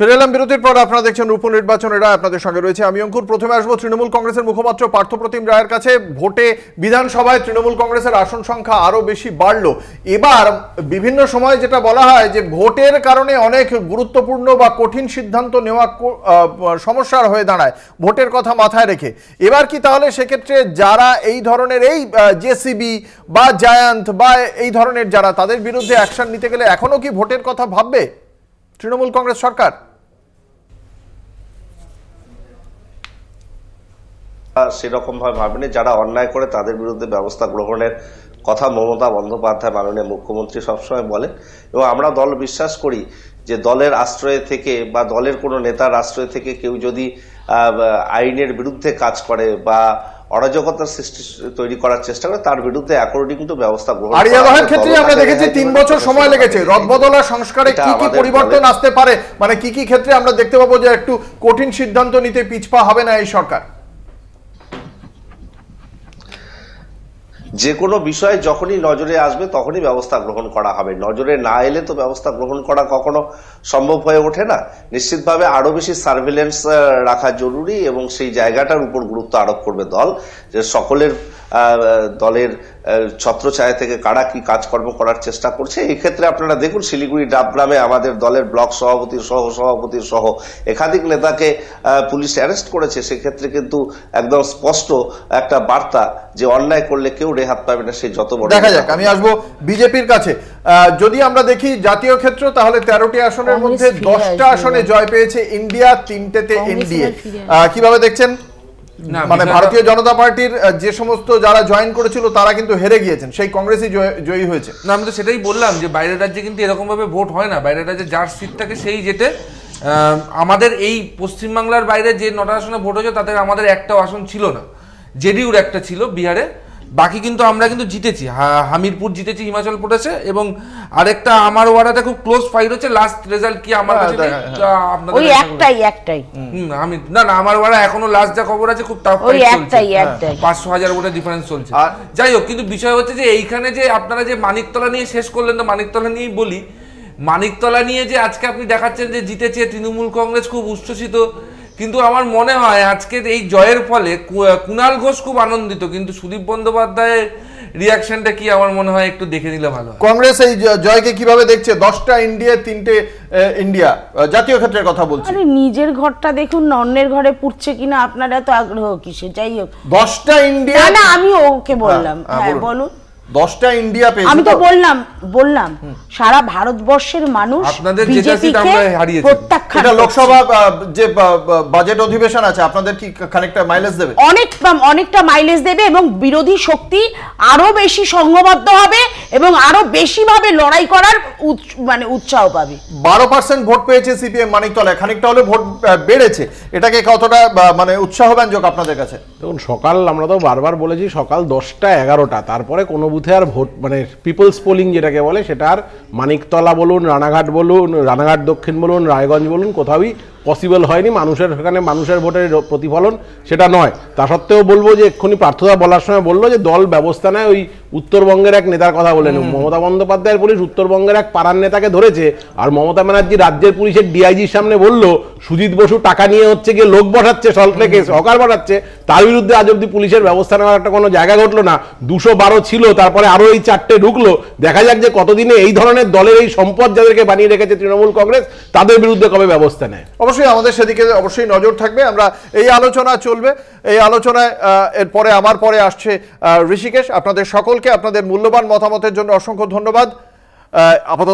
ফিরে এলাম বিরতির পর। আপনারা দেখছেন রূপন নির্বাচন, এটা আপনাদের সঙ্গে রয়েছে আমি অঙ্কুর। প্রথমে আসবো তৃণমূল কংগ্রেসের মুখপাত্র পার্থপ্রতিম রায়ের কাছে। ভোটে বিধানসভায় তৃণমূল কংগ্রেসের আসন সংখ্যা আরো বেশি বাড়লো। এবার বিভিন্ন সময় যেটা বলা হয় যে ভোটের কারণে অনেক গুরুত্বপূর্ণ বা কঠিন সিদ্ধান্ত নেওয়া সমস্যার হয়ে দাঁড়ায় ভোটের কথা মাথায় রেখে। এবার কি তাহলে সেক্ষেত্রে যারা এই ধরনের এই জেসিবি বা জায়ান্ট বা এই ধরনের যারা, তাদের বিরুদ্ধে অ্যাকশন নিতে গেলে এখনো কি ভোটের কথা ভাববে তৃণমূল কংগ্রেস সরকার? সেরকম ভাবে ভাবেনি। যারা অন্যায় করে তাদের বিরুদ্ধে ব্যবস্থা গ্রহণের কথা মমতা বন্দ্যোপাধ্যায় মাননীয় মুখ্যমন্ত্রী সবসময় বলেন, এবং আমরা দল বিশ্বাস করি যে দলের আশ্রয় থেকে বা দলের কোনো নেতার আশ্রয় থেকে কেউ যদি আইনের বিরুদ্ধে কাজ করে বা অরাজকতার সৃষ্টি তৈরি করার চেষ্টা করে, তার বিরুদ্ধে অ্যাকর্ডিং টু ব্যবস্থা গ্রহণ। আরিয়াদহের ক্ষেত্রে আমরা দেখেছি 3 বছর সময় লেগেছে। রদবদল আর সংস্কারে কি কি পরিবর্তন আসতে পারে, মানে কি কি ক্ষেত্রে আমরা দেখতে পাবো যে একটু কঠিন সিদ্ধান্ত নিতে পিছপা হবে না এই সরকার? যে কোনো বিষয় যখনই নজরে আসবে তখনই ব্যবস্থা গ্রহণ করা হবে। নজরে না এলে তো ব্যবস্থা গ্রহণ করা কখনো সম্ভব হয়ে ওঠে না। নিশ্চিতভাবে আরো বেশি সার্ভেলেন্স রাখা জরুরি, এবং সেই জায়গাটার উপর গুরুত্ব আরোপ করবে দল, যে সকলের দলের ছত্রছায়া থেকে কারা কি কাজকর্ম করার চেষ্টা করছে। এই ক্ষেত্রে আপনারা দেখুন, শিলিগুড়ি ডাবগ্রামে আমাদের দলের ব্লক সভাপতির সহ সভাপতির সহ একাধিক নেতাকে পুলিশ অ্যারেস্ট করেছে। সেক্ষেত্রে কিন্তু একদম স্পষ্ট একটা বার্তা যে অন্যায় করলে কেউ রেহাত পাবে না, সে যত বড়। দেখা যাক, আমি আসবো বিজেপির কাছে। যদি আমরা দেখি জাতীয় ক্ষেত্র, তাহলে 13টি আসনের মধ্যে 10টা আসনে জয় পেয়েছে ইন্ডিয়া, 3টেতে এনডিএ। কিভাবে দেখছেন? মানে ভারতীয় জনতা পার্টির যে সমস্ত যারা জয়েন করেছিল তারা কিন্তু হেরে গিয়েছেন, সেই কংগ্রেসই জয়ী হয়েছে। না, আমি তো সেটাই বললাম যে বাইরের রাজ্যে কিন্তু এরকম ভাবে ভোট হয় না। বাইরের রাজ্যে যার সিট থাকে সেই জেতে। আমাদের এই পশ্চিমবাংলার বাইরে যে 9টা আসনে ভোট হয়েছে তাদের আমাদের একটাও আসন ছিল না। জেডিউর একটা ছিল বিহারে, বাকি কিন্তু আমরা কিন্তু জিতেছি। হামিরপুর জিতেছি হিমাচল প্রদেশে, এবং আরেকটা আমার ওয়ার্ডে খুব ক্লোজ ফাইট হচ্ছে। লাস্ট রেজাল্ট কি আমার কাছে আপনাদের ওই একটাই আমি না আমার ওয়ার্ডে এখনো লাস্ট যা খবর আছে খুব টাফ ফাইট চলছে। 500,000 ভোটের ডিফারেন্স চলছে। যাই হোক, কিন্তু বিষয় হচ্ছে যে এইখানে যে আপনারা যে মানিকতলা নিয়ে শেষ করলেন, তো মানিকতলা নিয়েই বলি। মানিকতলা নিয়ে যে আজকে আপনি দেখাচ্ছেন যে জিতেছে তৃণমূল কংগ্রেস, খুব উচ্ছ্বসিত, কিন্তু আমার মনে হয় আজকের এই জয়ের ফলে কুণাল ঘোষ খুব আনন্দিত, কিন্তু সুদীপ বন্দ্যোপাধ্যায়ের রিয়াকশনটা কি আমার মনে হয় একটু দেখে নিলে ভালো হয়। কংগ্রেস এই জয়কে কিভাবে দেখছে? 10টা ইন্ডিয়া, 3টে ইন্ডিয়া, জাতীয় ক্ষেত্রের কথা বলছি। আরে নিজের ঘরটা দেখুন, অন্যের ঘরে পুড়ছে কিনা, আপনারা তো আগ্রহ কিসে? যাই হোক, 10টা ইন্ডিয়া। না আমি ওকে বললাম। হ্যাঁ বলুন। 10টা ইন্ডিয়া পেয়েছে। আমি তো বললাম সারা ভারতবর্ষের মানুষ বিজেপিকে প্রত্যাখ্যান। এটা লোকসভা যে বাজেট অধিবেশন আছে, আপনাদের কি খানিকটা মাইলেজ দেবে? অনেকটা মাইলেজ দেবে, এবং বিরোধী শক্তি আরো বেশি সংঘবদ্ধ হবে এবং আরো বেশি ভাবে লড়াই করার মানে উৎসাহ পাবে। 12% ভোট পেয়েছে সিপিএম মানিকতলায়, খানিকটা হলে ভোট বেড়েছে। এটাকে কতটা মানে উৎসাহব্যঞ্জক আপনাদের কাছে? দেখুন, সকাল আমরা তো বারবার বলেছি সকাল 10টা 11টা, তারপরে কোনো বুথে আর ভোট মানে পিপলস পোলিং যেটাকে বলে সেটা আর মানিকতলা বলুন, রানাঘাট বলুন, রানাঘাট দক্ষিণ বলুন, রায়গঞ্জ বলুন, কোথাওই পসিবল হয়নি। সেখানে মানুষের ভোটের প্রতিফলন সেটা নয়। তা সত্ত্বেও বলবো যে এক্ষুনি পার্থদা বলার সময় বললো যে দল ব্যবস্থা নেয়। ওই উত্তরবঙ্গের এক নেতার কথা বলেন, মমতা বন্দ্যোপাধ্যায়ের পুলিশ উত্তরবঙ্গের এক পাড়ার নেতাকে ধরেছে, আর মমতা ব্যানার্জি রাজ্যের পুলিশের ডিআইজির সামনে বলল সুজিত বসু টাকা নিয়ে হচ্ছে গিয়ে লোক বসাচ্ছে, সল্টলেকে সরকার বাড়াচ্ছে, তার বিরুদ্ধে আজ অব্দি পুলিশের ব্যবস্থা নেওয়ার একটা কোনো জায়গা ঘটলো না। 212 ছিল, তারপরে আরো এই 4টে ঢুকলো। দেখা যাক যে কতদিনে এই ধরনের দলের এই সম্পদ যাদেরকে বানিয়ে রেখেছে তৃণমূল কংগ্রেস, তাদের বিরুদ্ধে কবে ব্যবস্থা নেয়। অবশ্যই আমাদের সেদিকে অবশ্যই নজর থাকবে। আমরা এই আলোচনা চলবে, এই আলোচনায় এরপরে আমার পরে আসছে ঋষিকেশ। আপনাদের সকলকে আপনাদের মূল্যবান মতামতের জন্য অসংখ্য ধন্যবাদ। আপাতত